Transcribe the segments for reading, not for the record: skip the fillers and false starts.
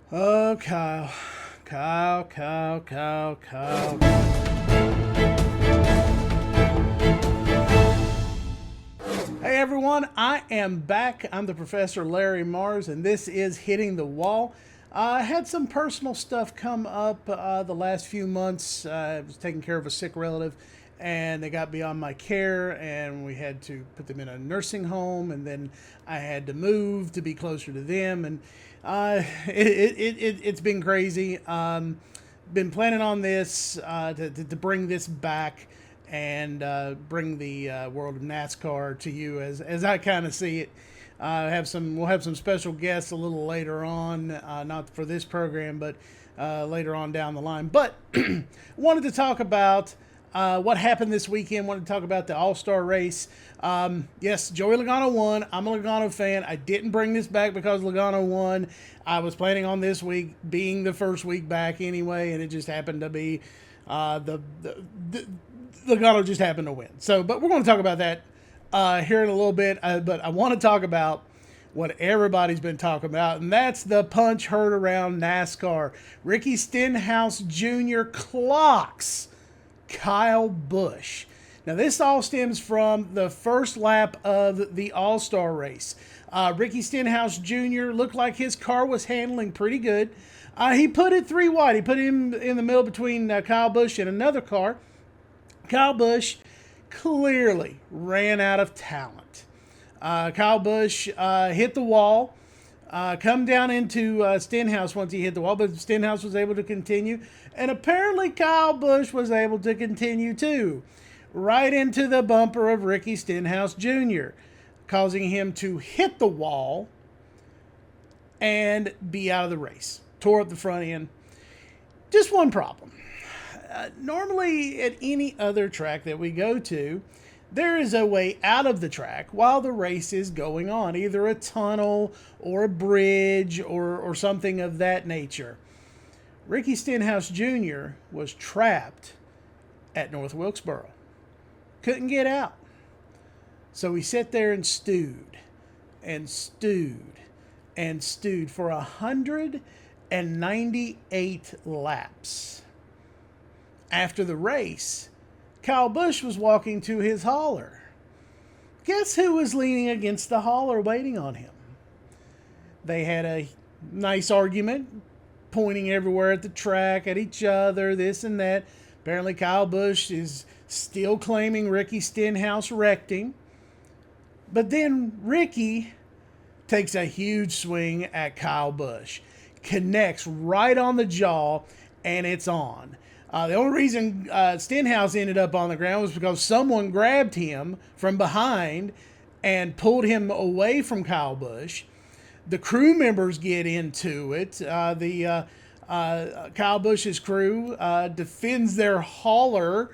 Oh, Kyle. Kyle. Hey everyone, I am back. I'm the Professor Larry Mars, and this is Hitting the Wall. I had some personal stuff come up the last few months. I was taking care of a sick relative, and they got beyond my care, and we had to put them in a nursing home, and then I had to move to be closer to them, and it's been crazy. Been planning on this to bring this back and bring the world of NASCAR to you as I kind of see it. We'll have some special guests a little later on, not for this program, but later on down the line. But wanted to talk about what happened this weekend. Wanted to talk about the All Star race. Yes, Joey Logano won. I'm a Logano fan. I didn't bring this back because Logano won. I was planning on this week being the first week back anyway, and it just happened to be the Logano just happened to win. So, but we're going to talk about that here in a little bit. But I want to talk about what everybody's been talking about, and that's the punch heard around NASCAR. Ricky Stenhouse Jr. clocks Kyle Busch. Now, this all stems from the first lap of the All Star race. Ricky Stenhouse Jr. looked like his car was handling pretty good. He put it three wide. He put him in the middle between Kyle Busch and another car. Kyle Busch clearly ran out of talent. Kyle Busch hit the wall, come down into Stenhouse once he hit the wall, but Stenhouse was able to continue. And apparently Kyle Busch was able to continue too, right into the bumper of Ricky Stenhouse Jr., causing him to hit the wall and be out of the race. Tore up the front end. Just one problem. Normally at any other track that we go to, there is a way out of the track while the race is going on, either a tunnel or a bridge or something of that nature. Ricky Stenhouse Jr. was trapped at North Wilkesboro. Couldn't get out. So he sat there and stewed for 198 laps. After the race, Kyle Busch was walking to his hauler. Guess who was leaning against the hauler waiting on him? They had a nice argument, pointing everywhere at the track, at each other, this and that. Apparently Kyle Busch is still claiming Ricky Stenhouse wrecked him. But then Ricky takes a huge swing at Kyle Busch, connects right on the jaw, and it's on. The only reason Stenhouse ended up on the ground was because someone grabbed him from behind and pulled him away from Kyle Busch. The crew members get into it. Kyle Busch's crew defends their hauler,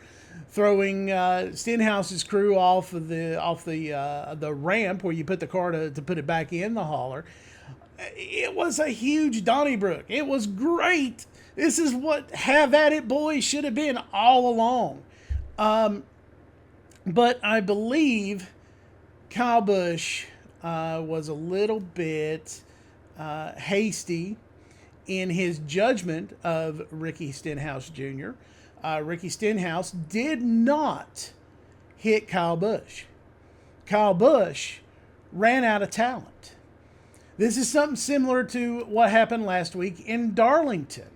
throwing Stenhouse's crew off the ramp where you put the car to put it back in the hauler. It was a huge Donnybrook. It was great. This is what Have At It Boys should have been all along. But I believe Kyle Busch was a little bit hasty in his judgment of Ricky Stenhouse Jr. Ricky Stenhouse did not hit Kyle Busch. Kyle Busch ran out of talent. This is something similar to what happened last week in Darlington.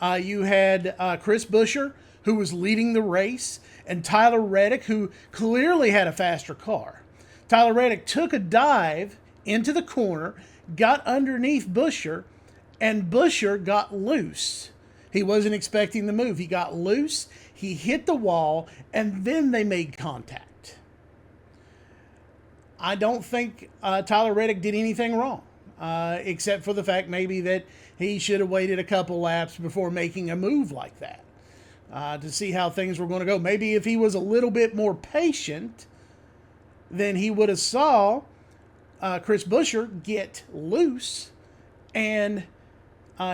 You had Chris Buescher, who was leading the race, and Tyler Reddick, who clearly had a faster car. Tyler Reddick took a dive into the corner, got underneath Buescher, and Buescher got loose. He wasn't expecting the move. He got loose, he hit the wall, and then they made contact. I don't think Tyler Reddick did anything wrong, except for the fact maybe that he should have waited a couple laps before making a move like that to see how things were going to go. Maybe if he was a little bit more patient, then he would have saw Chris Buescher get loose and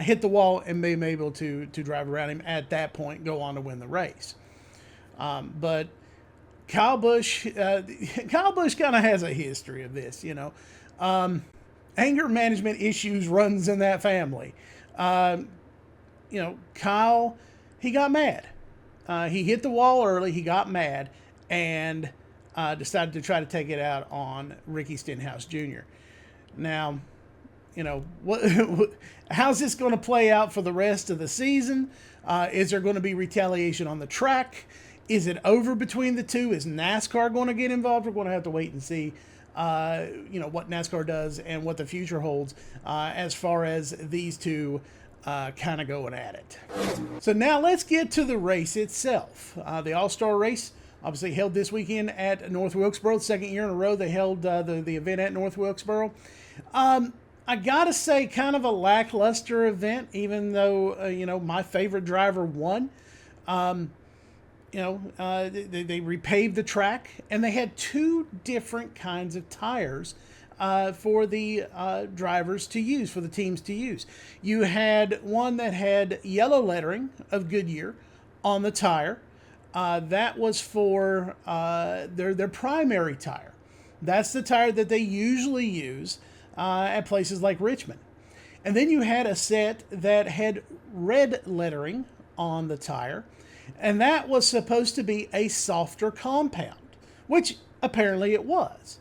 hit the wall and be able to drive around him at that point, go on to win the race. But Kyle Busch kind of has a history of this, you know. anger management issues runs in that family. Uh, Kyle, he got mad. He hit the wall early. He got mad and decided to try to take it out on Ricky Stenhouse Jr. Now, what? How's this going to play out for the rest of the season? Is there going to be retaliation on the track? Is it over between the two? Is NASCAR going to get involved? We're going to have to wait and see. What NASCAR does and what the future holds as far as these two kind of going at it. So now let's get to the race itself. The All Star race obviously held this weekend at North Wilkesboro. The second year in a row they held the event at North Wilkesboro. I gotta say, kind of a lackluster event, even though my favorite driver won. They repaved the track, and they had two different kinds of tires for the drivers to use, for the teams to use. You had one that had yellow lettering of Goodyear on the tire. That was for their primary tire. That's the tire that they usually use at places like Richmond. And then you had a set that had red lettering on the tire, and that was supposed to be a softer compound, which apparently it was.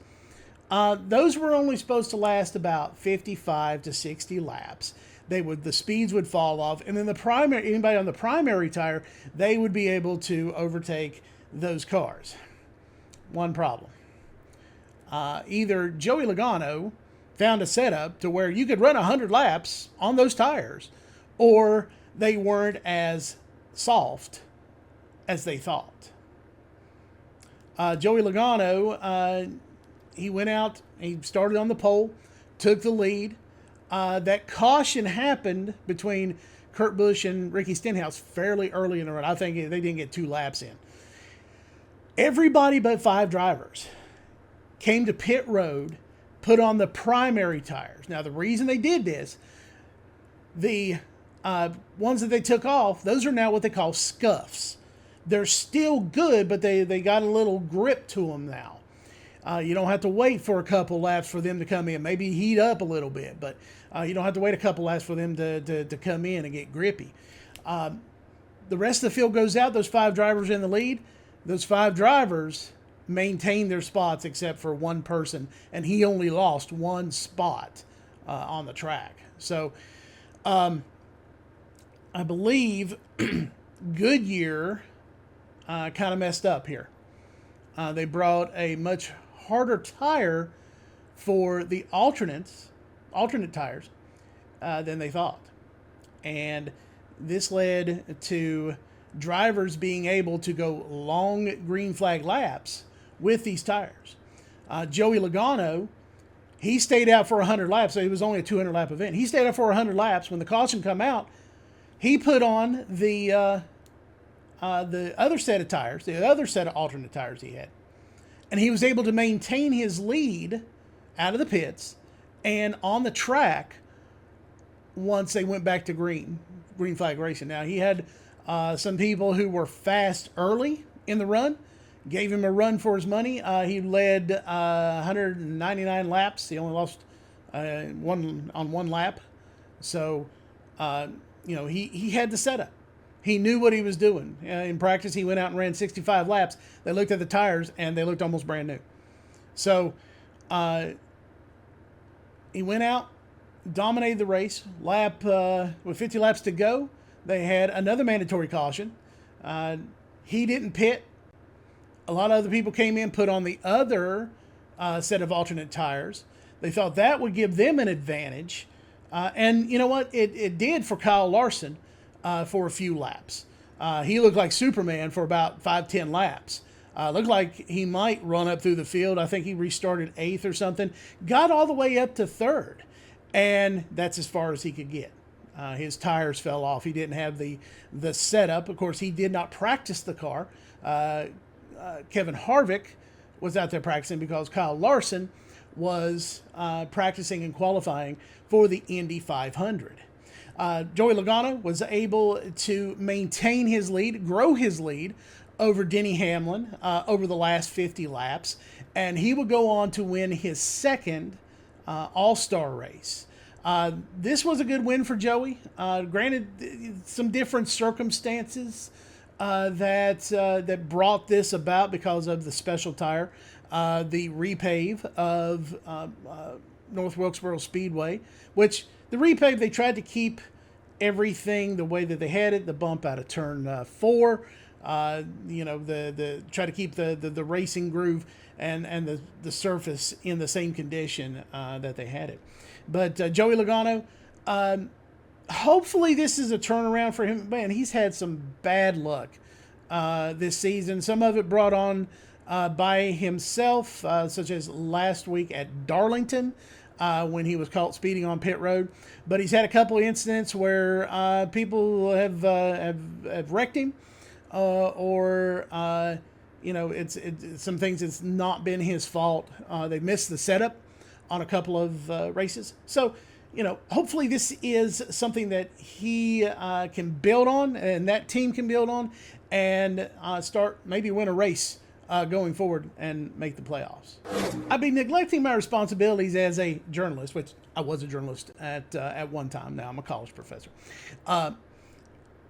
Those were only supposed to last about 55 to 60 laps. The speeds would fall off, and then anybody on the primary tire, they would be able to overtake those cars. One problem. Either Joey Logano found a setup to where you could run 100 laps on those tires, or they weren't as soft as they thought. Joey Logano, he went out, he started on the pole, took the lead. That caution happened between Kurt Busch and Ricky Stenhouse fairly early in the run. I think they didn't get 2 laps in. Everybody but 5 drivers came to pit road, put on the primary tires. Now, the reason they did this, the ones that they took off, those are now what they call scuffs. They're still good, but they got a little grip to them now. You don't have to wait for a couple laps for them to come in. Maybe heat up a little bit, but you don't have to wait a couple laps for them to come in and get grippy. The rest of the field goes out. Those 5 drivers in the lead. Those 5 drivers maintain their spots except for one person, and he only lost 1 spot on the track. So I believe Goodyear kind of messed up here. They brought a much harder tire for the alternate tires than they thought. And this led to drivers being able to go long green flag laps with these tires. Joey Logano, he stayed out for 100 laps. So it was only a 200 lap event. He stayed out for 100 laps. When the caution come out, he put on the other set of tires, the other set of alternate tires he had. And he was able to maintain his lead out of the pits and on the track once they went back to green flag racing. Now, he had some people who were fast early in the run, gave him a run for his money. He led 199 laps. He only lost one lap. So, he had the setup. He knew what he was doing. In practice, he went out and ran 65 laps. They looked at the tires, and they looked almost brand new. So he went out, dominated the race. With 50 laps to go, they had another mandatory caution. He didn't pit. A lot of other people came in, put on the other set of alternate tires. They thought that would give them an advantage. And you know what? It did for Kyle Larson. For a few laps. He looked like Superman for about 5-10 laps. Looked like he might run up through the field. I think he restarted 8th or something. Got all the way up to 3rd. And that's as far as he could get. His tires fell off. He didn't have the setup. Of course, he did not practice the car. Kevin Harvick was out there practicing because Kyle Larson was practicing and qualifying for the Indy 500. Joey Logano was able to maintain his lead, grow his lead over Denny Hamlin over the last 50 laps, and he would go on to win his second All Star race. This was a good win for Joey. Granted, some different circumstances that brought this about because of the special tire, the repave of North Wilkesboro Speedway, which the repave, they tried to keep everything the way that they had it. The bump out of turn 4, the try to keep the racing groove and the surface in the same condition that they had it. But Joey Logano, hopefully this is a turnaround for him. Man, he's had some bad luck this season. Some of it brought on by himself, such as last week at Darlington when he was caught speeding on pit road. But he's had a couple of incidents where people have wrecked him, it's some things it's not been his fault. They missed the setup on a couple of races. So, hopefully this is something that he can build on and that team can build on and maybe win a race going forward and make the playoffs. I've been neglecting my responsibilities as a journalist, which I was a journalist at one time. Now I'm a college professor.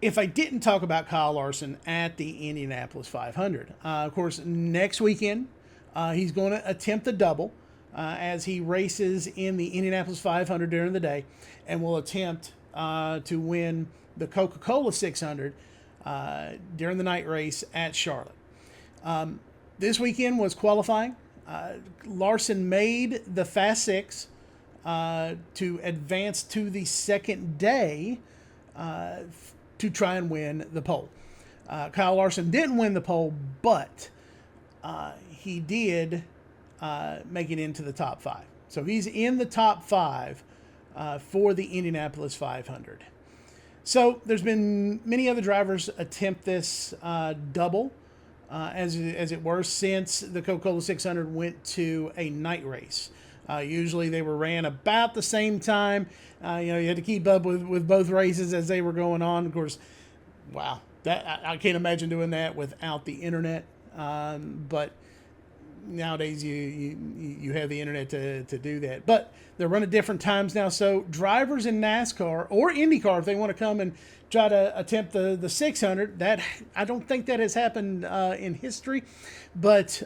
If I didn't talk about Kyle Larson at the Indianapolis 500, of course, next weekend he's going to attempt the double as he races in the Indianapolis 500 during the day, and will attempt to win the Coca-Cola 600 during the night race at Charlotte. This weekend was qualifying. Larson made the Fast Six to advance to the second day to try and win the pole. Kyle Larson didn't win the pole, but he did make it into the top 5. So he's in the top 5 for the Indianapolis 500. So there's been many other drivers attempt this double, as it were, since the Coca-Cola 600 went to a night race. Usually they were ran about the same time. You had to keep up with both races as they were going on. Of course, wow, I can't imagine doing that without the internet. But nowadays you have the internet to do that. But they're running different times now. So drivers in NASCAR or IndyCar, if they want to come and try to attempt the 600, that I don't think that has happened in history. But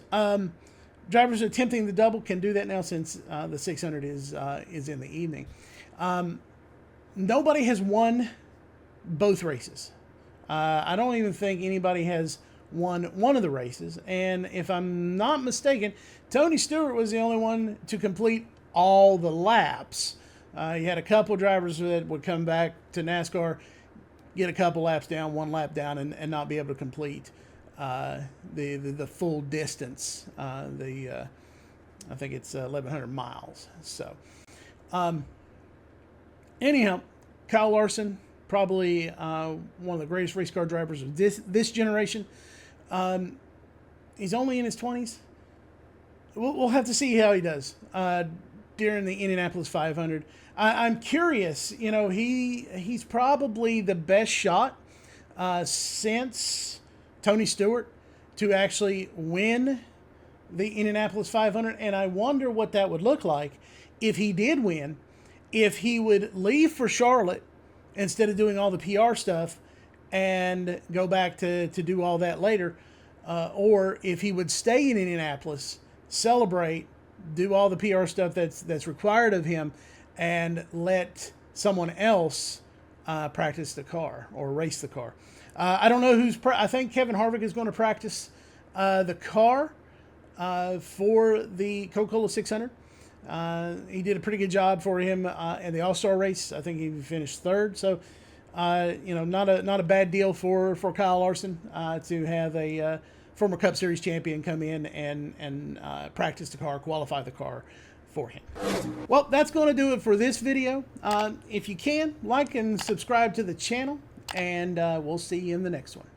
drivers attempting the double can do that now since the 600 is in the evening. Nobody has won both races. I don't even think anybody has won one of the races. And if I'm not mistaken, Tony Stewart was the only one to complete all the laps. You had a couple drivers that would come back to NASCAR, get a couple laps down, one lap down, and not be able to complete the full distance. I think it's 1,100 miles. So, anyhow, Kyle Larson, probably one of the greatest race car drivers of this generation. He's only in his 20s. We'll have to see how he does during the Indianapolis 500. I'm curious. He's probably the best shot since Tony Stewart to actually win the Indianapolis 500, and I wonder what that would look like if he did win, if he would leave for Charlotte instead of doing all the PR stuff and go back to do all that later, or if he would stay in Indianapolis, celebrate, do all the PR stuff that's required of him, and let someone else practice the car or race the car. I don't know I think Kevin Harvick is going to practice the car for the Coca-Cola 600. He did a pretty good job for him in the All Star race. I think he finished third. So, not a bad deal for Kyle Larson to have a former Cup Series champion come in and practice the car, qualify the car for him. Well, that's going to do it for this video. If you can, like and subscribe to the channel, and we'll see you in the next one.